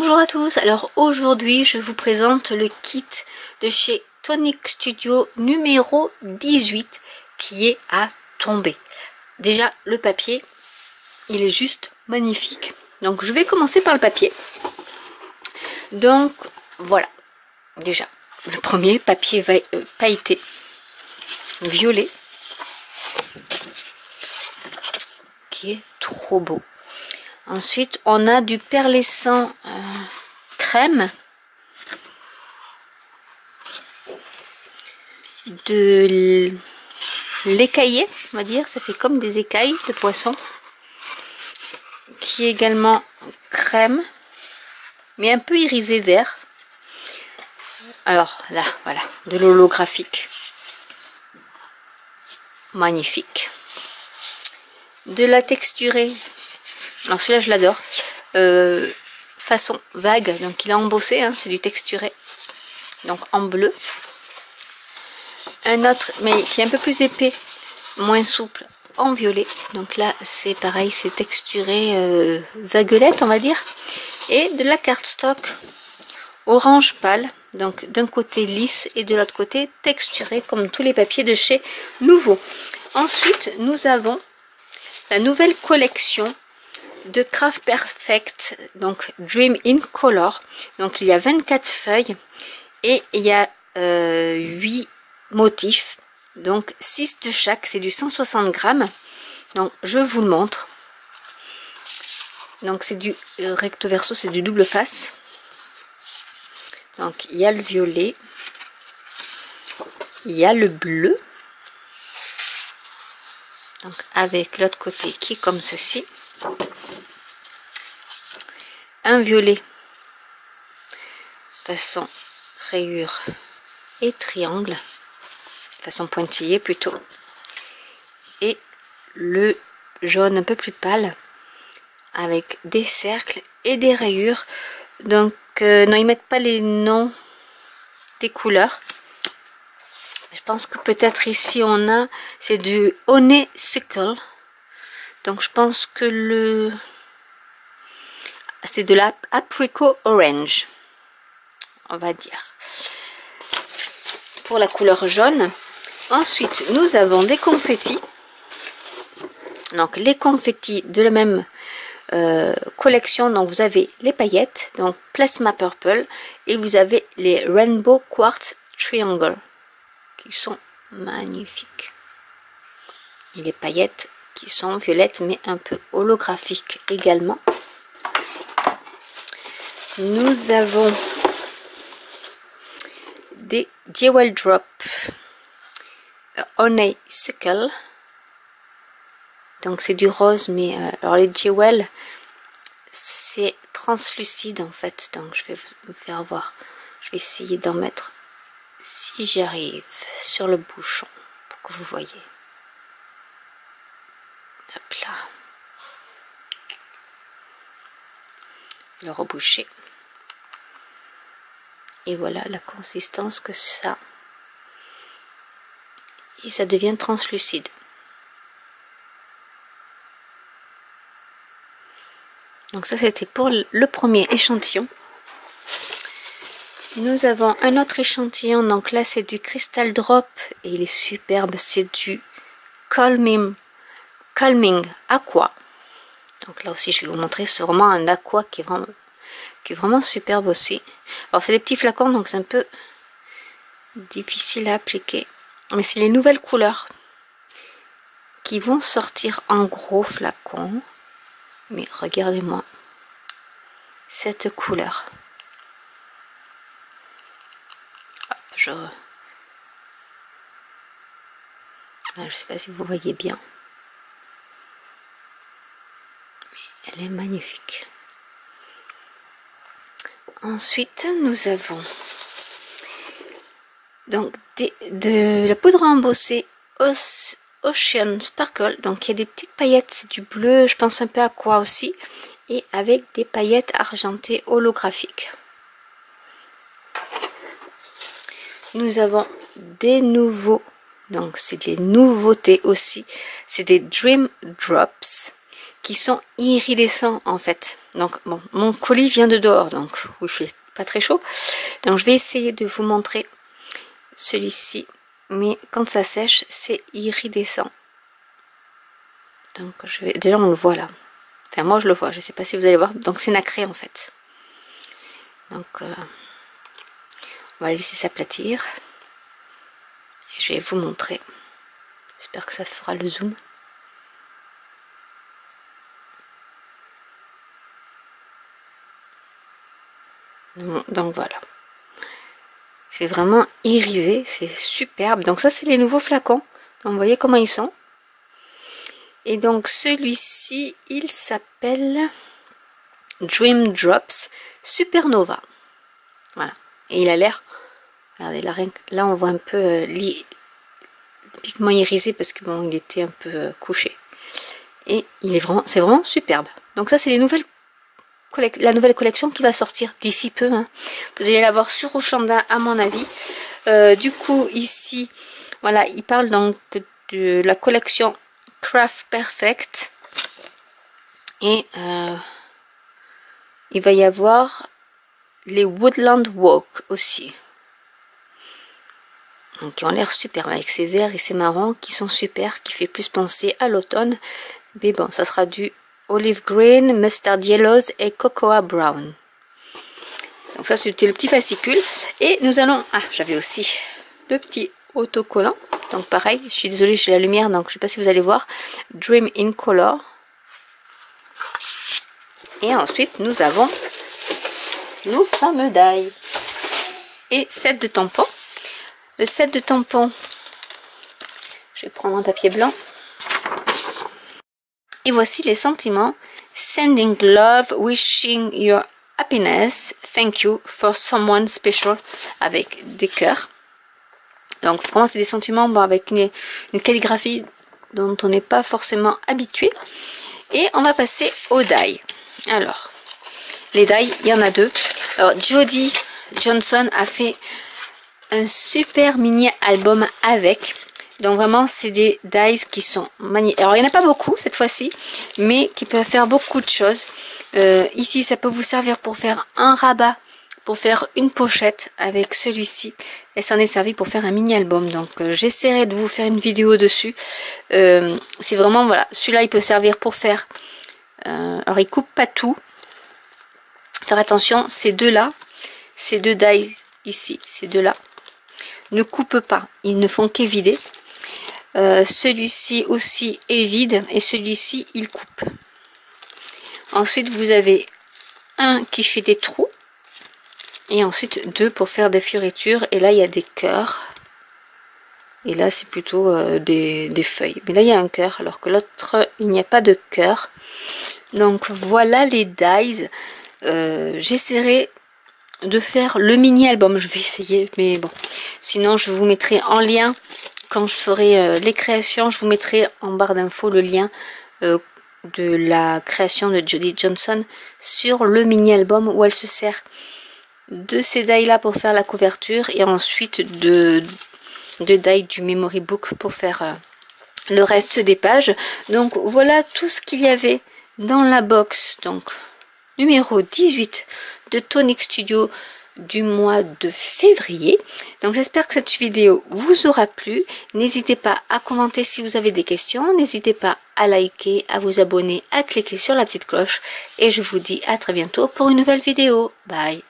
Bonjour à tous, alors aujourd'hui je vous présente le kit de chez Tonic Studio numéro 18 qui est à tomber. Déjà le papier, il est juste magnifique. Donc je vais commencer par le papier. Donc voilà, déjà le premier papier pailleté, violet, qui est trop beau. Ensuite, on a du perlescent crème, de l'écaillé, on va dire, ça fait comme des écailles de poisson, qui est également crème, mais un peu irisé vert. Alors là, voilà, de l'holographique, magnifique. De la texturée. Alors celui-là je l'adore, façon vague, donc il est embossé, hein, c'est du texturé, donc en bleu. Un autre, mais qui est un peu plus épais, moins souple, en violet, donc là c'est pareil, c'est texturé vaguelette on va dire. Et de la cardstock orange pâle, donc d'un côté lisse et de l'autre côté texturé, comme tous les papiers de chez Nouveau. Ensuite nous avons la nouvelle collection de Craft Perfect, donc Dream in Color. Donc il y a 24 feuilles et il y a 8 motifs, donc 6 de chaque, c'est du 160 grammes. Donc je vous le montre. Donc c'est du recto verso, c'est du double face. Donc il y a le violet, il y a le bleu, donc avec l'autre côté qui est comme ceci. Un violet façon rayure et triangle, façon pointillée plutôt, et le jaune un peu plus pâle avec des cercles et des rayures. Donc non, ils mettent pas les noms des couleurs. Je pense que peut-être ici on a, c'est du Honeysuckle, donc je pense que c'est de la apricot orange, on va dire, pour la couleur jaune. Ensuite nous avons des confettis, donc les confettis de la même collection. Donc vous avez les paillettes, donc Plasma Purple, et vous avez les Rainbow Quartz Triangle qui sont magnifiques, et les paillettes qui sont violettes mais un peu holographiques également. Nous avons des Jewel Drop Honeysuckle, donc c'est du rose, mais alors les Jewel c'est translucide en fait, donc je vais vous faire voir. Je vais essayer d'en mettre, si j'y arrive, sur le bouchon pour que vous voyez. Hop là, le reboucher. Et voilà la consistance que ça, et ça devient translucide. Donc ça c'était pour le premier échantillon. Nous avons un autre échantillon, donc là c'est du Crystal Drop et il est superbe, c'est du Calming Aqua. Donc là aussi je vais vous montrer, c'est vraiment un aqua qui est vraiment superbe aussi. Alors c'est des petits flacons, donc c'est un peu difficile à appliquer, mais c'est les nouvelles couleurs qui vont sortir en gros flacons. Mais regardez-moi cette couleur. Hop, je sais pas si vous voyez bien, mais elle est magnifique. Ensuite nous avons donc de la poudre embossée Ocean Sparkle, donc il y a des petites paillettes, c'est du bleu, je pense un peu aqua aussi, et avec des paillettes argentées holographiques. Nous avons des nouveaux, donc c'est des nouveautés aussi, c'est des Dream Drops qui sont iridescents en fait. Donc bon, mon colis vient de dehors, donc il fait pas très chaud. Donc je vais essayer de vous montrer celui-ci, mais quand ça sèche, c'est iridescent. Donc déjà on le voit là. Enfin moi je le vois, je sais pas si vous allez voir. Donc c'est nacré en fait. Donc on va laisser s'aplatir. Et je vais vous montrer. J'espère que ça fera le zoom. Donc voilà. C'est vraiment irisé, c'est superbe. Donc ça c'est les nouveaux flacons. Donc vous voyez comment ils sont. Et donc celui-ci, il s'appelle Dream Drops Supernova. Voilà. Et il a l'air, regardez là on voit un peu le pigment irisé parce que bon il était un peu couché. Et il est vraiment, c'est vraiment superbe. Donc ça c'est les nouvelles, la nouvelle collection qui va sortir d'ici peu. Hein. Vous allez la voir sur Oshanda à mon avis. Du coup ici, voilà, il parle donc de la collection Craft Perfect. Et il va y avoir les Woodland Walk aussi. Donc qui ont l'air super avec ces verts et ces marrons qui sont super, qui fait plus penser à l'automne. Mais bon, ça sera du olive green, mustard yellows et cocoa brown. Donc ça c'était le petit fascicule. Et nous allons... Ah, j'avais aussi le petit autocollant. Donc pareil, je suis désolée, j'ai la lumière, donc je ne sais pas si vous allez voir. Dream in Color. Et ensuite, nous avons nos fameux die. Et set de tampons. Le set de tampons, je vais prendre un papier blanc. Et voici les sentiments. Sending love, wishing your happiness, thank you for someone special, avec des cœurs. Donc vraiment c'est des sentiments bon, avec une calligraphie dont on n'est pas forcément habitué. Et on va passer au die. Alors, les die, il y en a deux. Alors Jody Johnson a fait un super mini album avec. Donc vraiment c'est des dies qui sont magnifiques. Alors il n'y en a pas beaucoup cette fois-ci, mais qui peuvent faire beaucoup de choses. Ici ça peut vous servir pour faire un rabat, pour faire une pochette avec celui-ci. Et ça en est servi pour faire un mini album. Donc j'essaierai de vous faire une vidéo dessus. C'est vraiment voilà, celui-là il peut servir pour faire. Alors il coupe pas tout. Faire attention, ces deux-là, ces deux dies ici, ces deux-là, ne coupent pas. Ils ne font qu'évider. Celui-ci aussi est vide et celui-ci il coupe. Ensuite vous avez un qui fait des trous et ensuite deux pour faire des fioritures, et là il y a des cœurs et là c'est plutôt des feuilles, mais là il y a un cœur alors que l'autre il n'y a pas de cœur. Donc voilà les dies. J'essaierai de faire le mini album, je vais essayer, mais bon sinon je vous mettrai en lien. Quand je ferai les créations, je vous mettrai en barre d'infos le lien de la création de Jody Johnson sur le mini-album où elle se sert de ces dies là pour faire la couverture et ensuite de dies du memory book pour faire le reste des pages. Donc voilà tout ce qu'il y avait dans la box, donc numéro 18 de Tonic Studio du mois de février. Donc j'espère que cette vidéo vous aura plu. N'hésitez pas à commenter si vous avez des questions, n'hésitez pas à liker, à vous abonner, à cliquer sur la petite cloche et je vous dis à très bientôt pour une nouvelle vidéo. Bye.